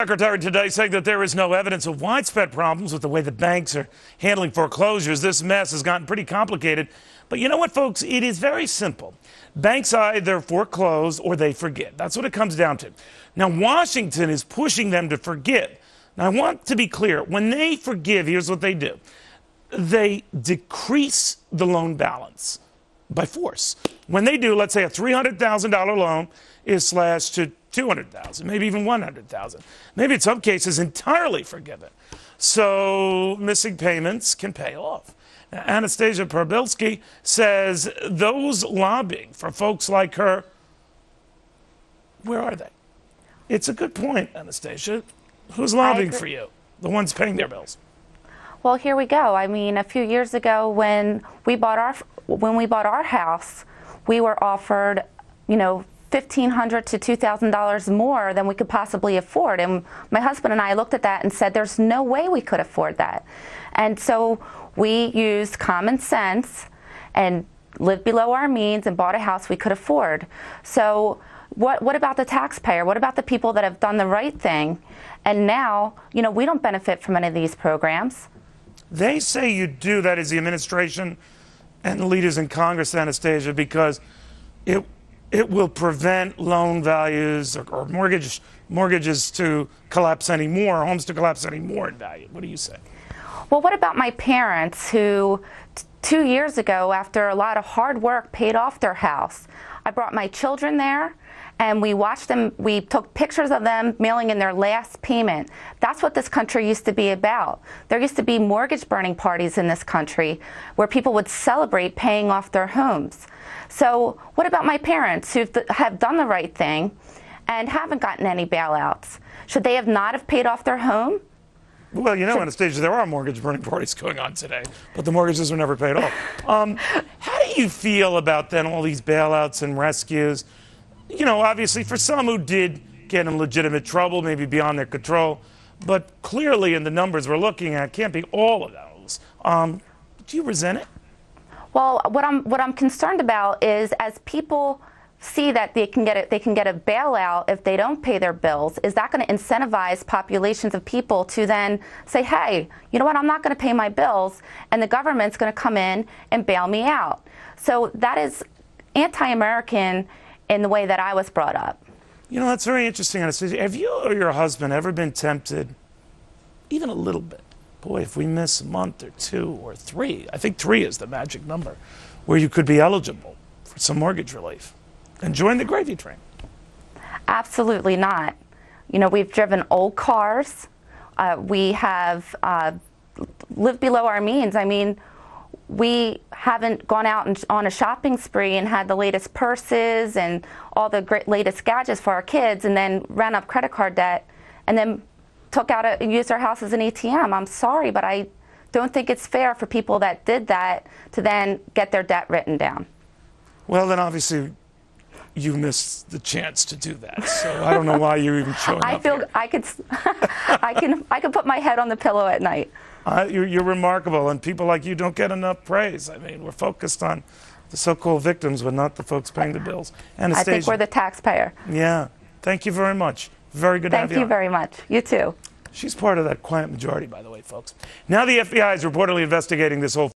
Secretary today saying that there is no evidence of widespread problems with the way the banks are handling foreclosures. This mess has gotten pretty complicated. But you know what, folks? It is very simple. Banks either foreclose or they forget. That's what it comes down to. Now, Washington is pushing them to forget. Now, I want to be clear. When they forgive, here's what they do. They decrease the loan balance by force. When they do, let's say a $300,000 loan is slashed to $200,000, maybe even $100,000. Maybe in some cases entirely forgiven. So missing payments can pay off. Now, Anastasia Przybylski says those lobbying for folks like her, where are they? It's a good point, Anastasia. Who's lobbying for you? The ones paying their bills. Well, here we go. I mean, a few years ago when we bought our house, we were offered, $1,500 to $2,000 more than we could possibly afford. And my husband and I looked at that and said, there's no way we could afford that. And so we used common sense and lived below our means and bought a house we could afford. So what about the taxpayer? What about the people that have done the right thing? And now, we don't benefit from any of these programs. They say you do, that is the administration and the leaders in Congress, Anastasia, because it will prevent loan values or mortgages to collapse anymore, homes to collapse anymore in value. What do you say? Well, what about my parents who 2 years ago, after a lot of hard work, paid off their house? I brought my children there and we watched them, we took pictures of them mailing in their last payment. That's what this country used to be about. There used to be mortgage burning parties in this country where people would celebrate paying off their homes. So what about my parents who have done the right thing and haven't gotten any bailouts? Should they not have paid off their home? Well, Anastasia, there are mortgage burning parties going on today, but the mortgages were never paid off. How do you feel about then all these bailouts and rescues? Obviously for some who did get in legitimate trouble, maybe beyond their control, but clearly in the numbers we're looking at, can't be all of those. Do you resent it? Well, what I'm concerned about is as people see that they can get a bailout if they don't pay their bills, is that going to incentivize populations of people to then say, hey, you know what, I'm not going to pay my bills, and the government's going to come in and bail me out. So that is anti-American in the way that I was brought up. That's very interesting, Anastasia. Have you or your husband ever been tempted, even a little bit, boy, if we miss a month or 2 or 3, I think 3 is the magic number, where you could be eligible for some mortgage relief and join the gravy train? Absolutely not. We've driven old cars. We have lived below our means. I mean, we haven't gone out on a shopping spree and had the latest purses and all the latest gadgets for our kids and then ran up credit card debt and then took out and used our house as an ATM. I'm sorry, but I don't think it's fair for people that did that to then get their debt written down. Well, then obviously you missed the chance to do that. So I don't know why you're even showing up here. I could put my head on the pillow at night. You're remarkable, and people like you don't get enough praise. I mean, we're focused on the so-called victims, but not the folks paying the bills. Anastasia, I think we're the taxpayer. Yeah. Thank you very much. Very good to have you on. Thank you very much. You too. She's part of that quiet majority, by the way, folks. Now the FBI is reportedly investigating this whole